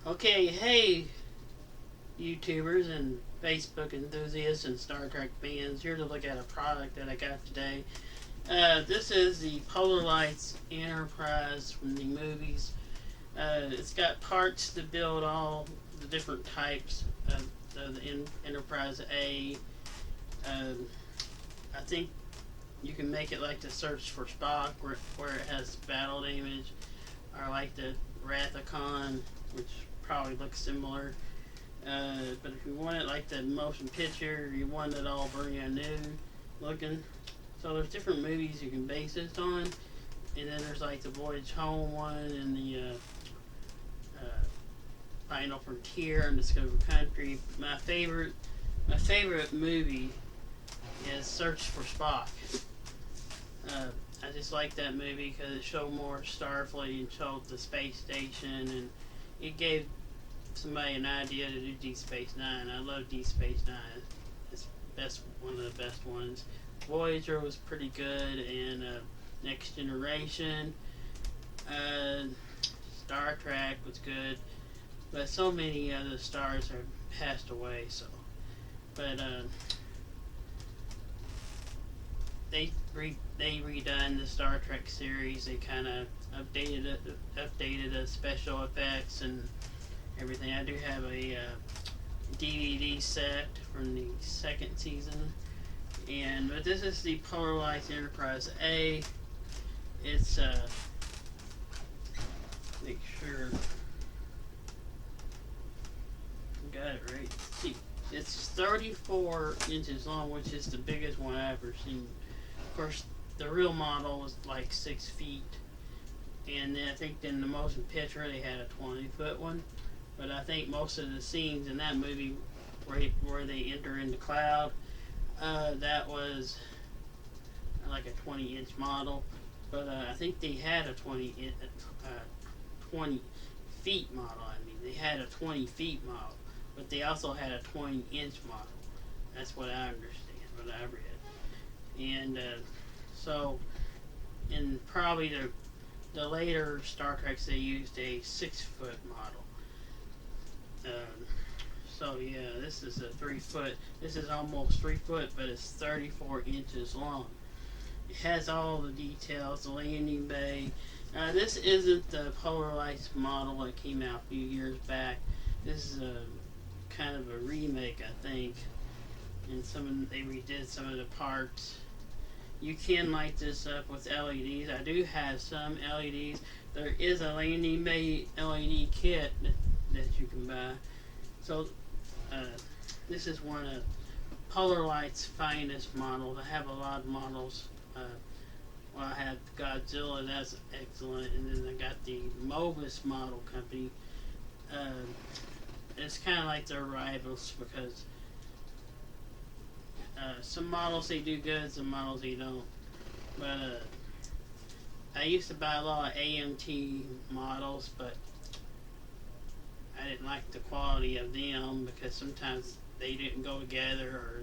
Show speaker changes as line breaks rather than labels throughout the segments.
Okay, hey, YouTubers and Facebook enthusiasts and Star Trek fans. Here to look at a product that I got today. This is the Polar Lights Enterprise from the movies. It's got parts to build all the different types of the Enterprise A. Um, I think you can make it like the Search for Spock, where it has battle damage, or like the Rathacon, which probably looks similar. But if you want it like the motion picture, you want it all brand new looking. So there's different movies you can base this on, and then there's like the Voyage Home one, and the Final Frontier and Discover Country. My favorite movie is Search for Spock. Uh, I just like that movie because it showed more Starfleet and showed the space station, and it gave somebody an idea to do Deep Space Nine. I love Deep Space Nine. It's one of the best ones. Voyager was pretty good, and Next Generation, uh, Star Trek was good, but so many other stars have passed away. But they redone the Star Trek series. They kind of updated the special effects and everything. I do have a DVD set from the second season, but this is the Polar Lights Enterprise A. It's make sure I got it right. See, it's 34 inches long, which is the biggest one I've ever seen. Of course, the real model was like 6 feet, and then I think in the motion picture they had a 20-foot one. But I think most of the scenes in that movie where they enter in the cloud, that was like a 20-inch model. But I think they had a 20 feet model. I mean, they had a 20 feet model, but they also had a 20-inch model. That's what I understand, what I read. And so, in probably the later Star Treks, they used a 6-foot model. So yeah, this is a 3-foot. This is almost 3 foot, but it's 34 inches long. It has all the details, the landing bay. This isn't the Polar Lights model that came out a few years back. This is a kind of a remake, I think. And they redid some of the parts. You can light this up with LEDs. I do have some LEDs. There is a landing bay LED kit that you can buy. So this is one of Polar Light's finest models. I have a lot of models. I have Godzilla, that's excellent, and then I got the Mobus model company. It's kind of like their rivals because some models they do good, some models they don't. But I used to buy a lot of AMT models, but I didn't like the quality of them because sometimes they didn't go together, or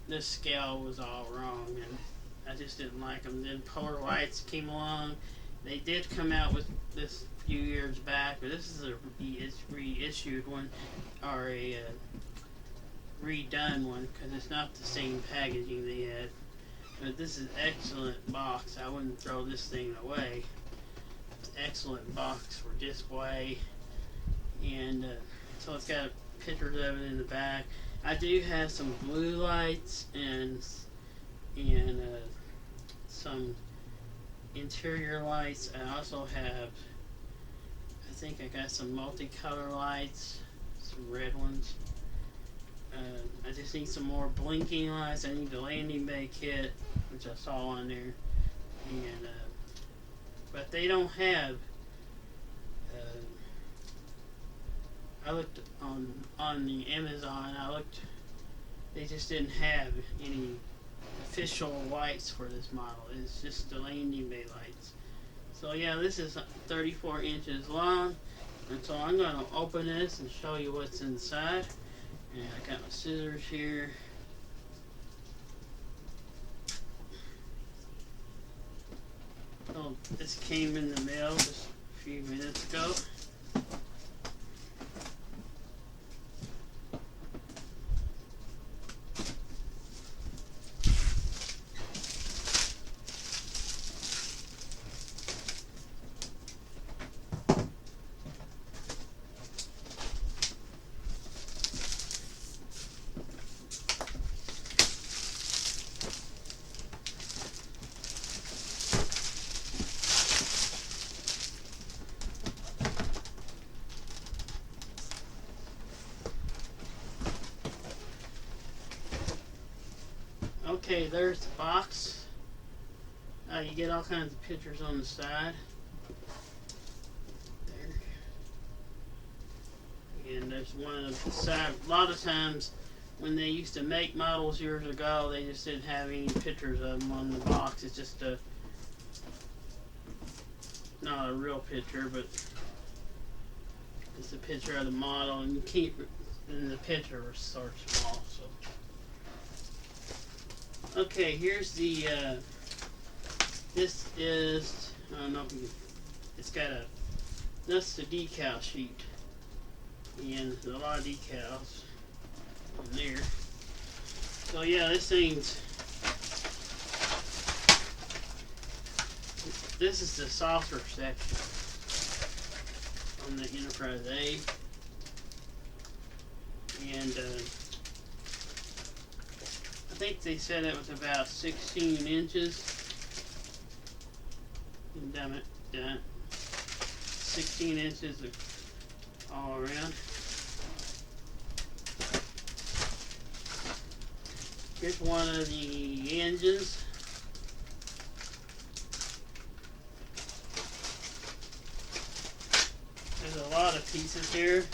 this scale was all wrong, and I just didn't like them. Then Polar Lights came along. They did come out with this a few years back, but this is a reissued one, or a redone one, because it's not the same packaging they had. But this is an excellent box. I wouldn't throw this thing away. Excellent box for display, and so it's got pictures of it in the back. I do have some blue lights and some interior lights. I also have, I think I got some multicolor lights, some red ones. I just need some more blinking lights. I need the landing bay kit, which I saw on there, and but they don't have. I looked on the Amazon. They just didn't have any official lights for this model. It's just the landing bay lights. So yeah, this is 34 inches long, and so I'm going to open this and show you what's inside. And I got my scissors here. Oh, this came in the mail just a few minutes ago. Okay, there's the box. You get all kinds of pictures on the side. There. And there's one of the side. A lot of times when they used to make models years ago, they just didn't have any pictures of them on the box. It's just not a real picture, but it's a picture of the model, and you keep, and the picture is sort of small. So, okay, here's the. This is, I don't know if you. It's got a. That's the decal sheet, and there's a lot of decals on there. So yeah, this thing's. This is the softer section on the Enterprise A, and I think they said it was about 16 inches. Damn it, 16 inches all around. Here's one of the engines. There's a lot of pieces here.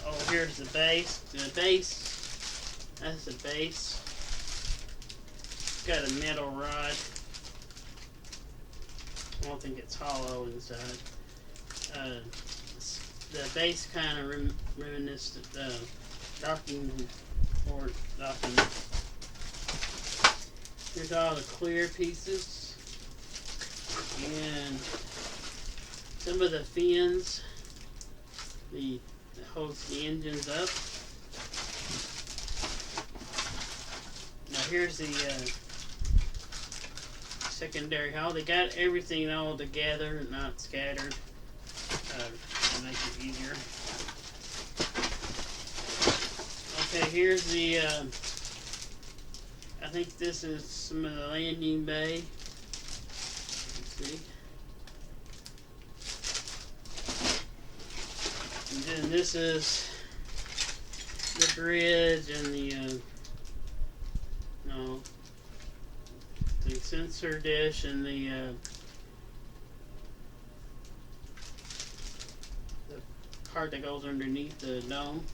Oh, here's the base. The base, that's the base. It's got a metal rod. I don't think it's hollow inside. The base kind of reminiscent docking board docking. Here's all the clear pieces and some of the fins. That holds the engines up. Now here's the secondary hull. They got everything all together, not scattered, to make it easier. Okay, here's the. I think this is some of the landing bay. Let's see. And then this is the bridge and the the sensor dish and the part that goes underneath the dome.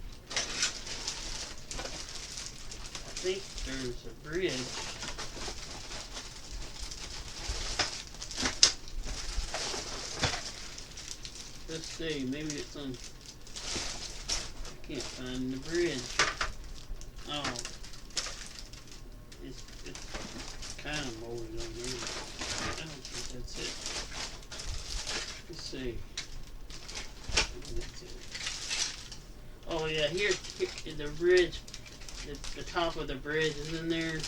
I think there's a bridge. Let's see, maybe it's on. I can't find the bridge. Oh, it's kind of molded on here. I don't think that's it. Let's see. That's it. Oh yeah, here the bridge. The top of the bridge is in there.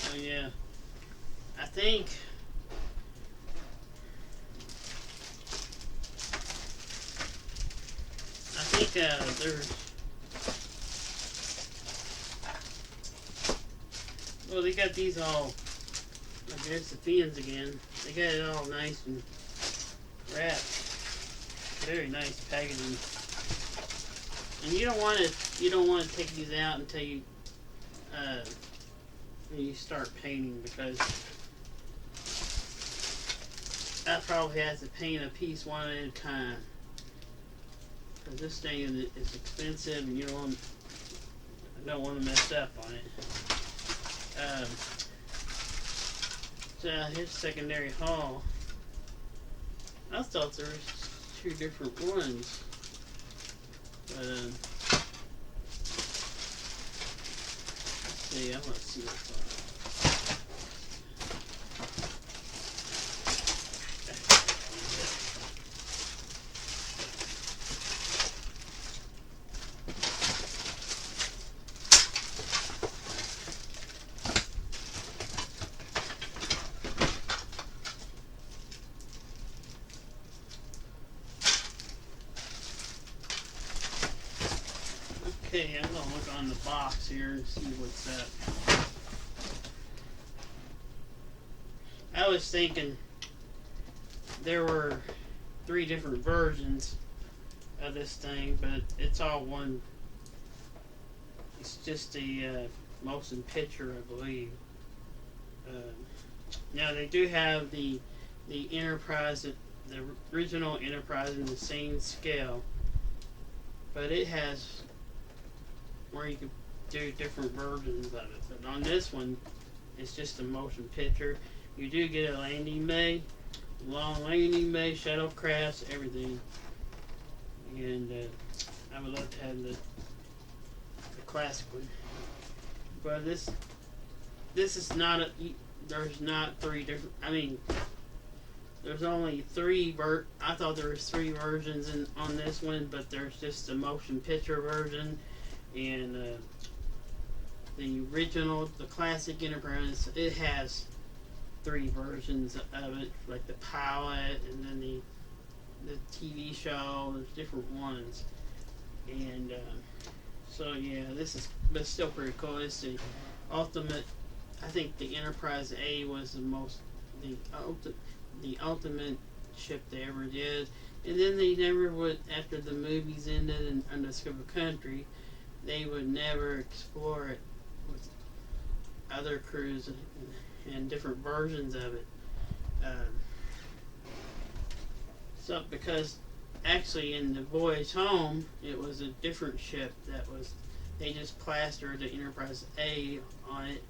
Oh yeah. I think. There's. Well, they got these all. I guess the fins again. They got it all nice and wrapped. Very nice packaging. And you don't want to take these out until you start painting, because I probably have to paint a piece one at a time. Because this thing is expensive, and I don't want to mess up on it. So here's secondary hull. I thought there was two different ones. But, let's see, I want to see what's on. Okay, I'm going to look on the box here and see what's up. I was thinking there were 3 different versions of this thing, but it's all one. It's just the motion picture, I believe. Um, Now they do have the Enterprise, the original Enterprise in the same scale, but it has where you could do different versions of it. But on this one, it's just a motion picture. You do get a landing bay, long landing bay, shuttlecrafts, everything. And I would love to have the classic one. But this is not a. There's not three different. I mean, there's only three. I thought there was three versions on this one, but there's just the motion picture version, and the original, the classic Enterprise. It has three versions of it, like the pilot, and then the TV show. There's different ones, and so yeah, this is but still pretty cool. It's the ultimate. I think the Enterprise A was the ultimate ship they ever did, and then they never would, after the movies ended in Undiscovered Country, they would never explore it with other crews and different versions of it. So because actually in the voyage home, it was a different ship that was. They just plastered the Enterprise A on it,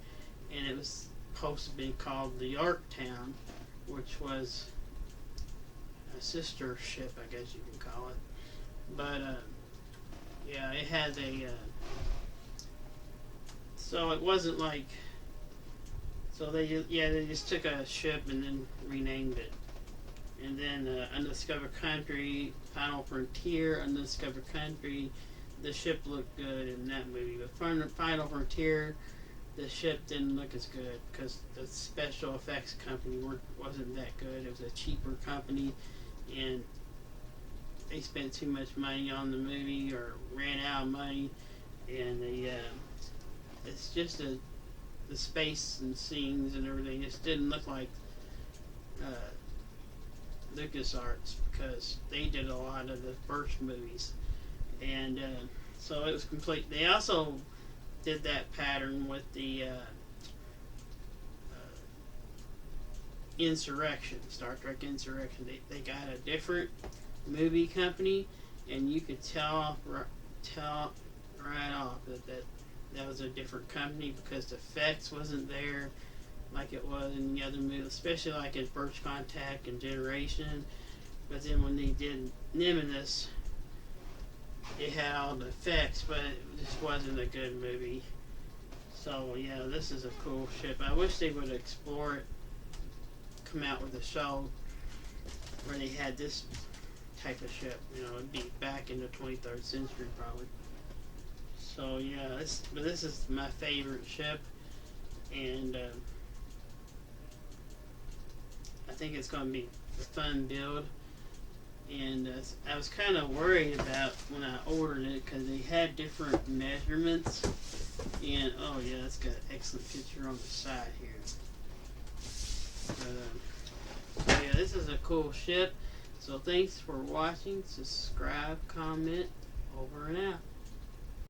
and it was supposed to be called the Yorktown, which was a sister ship, I guess you can call it. But yeah, it had a. So it wasn't like. So they just took a ship and then renamed it. And then Undiscovered Country, Final Frontier, Undiscovered Country, the ship looked good in that movie. But Final Frontier, the ship didn't look as good because the special effects company wasn't that good. It was a cheaper company, and they spent too much money on the movie or ran out of money, and it's just the space and scenes and everything just didn't look like LucasArts, because they did a lot of the first movies, and so it was complete. They also did that pattern with the Insurrection, Star Trek Insurrection. They got a different movie company, and you could tell right off that was a different company because the effects wasn't there like it was in the other movies, especially like in First Contact and Generation. But then when they did Nemesis, it had all the effects, but it just wasn't a good movie. So yeah, this is a cool ship. I wish they would explore it, come out with a show where they had this type of ship. You know, it'd be back in the 23rd century probably. So yeah, this is my favorite ship, and I think it's going to be a fun build. And I was kind of worried about when I ordered it because they had different measurements. And oh yeah, it's got an excellent picture on the side here. But, so yeah, this is a cool ship. So thanks for watching. Subscribe, comment, over and out.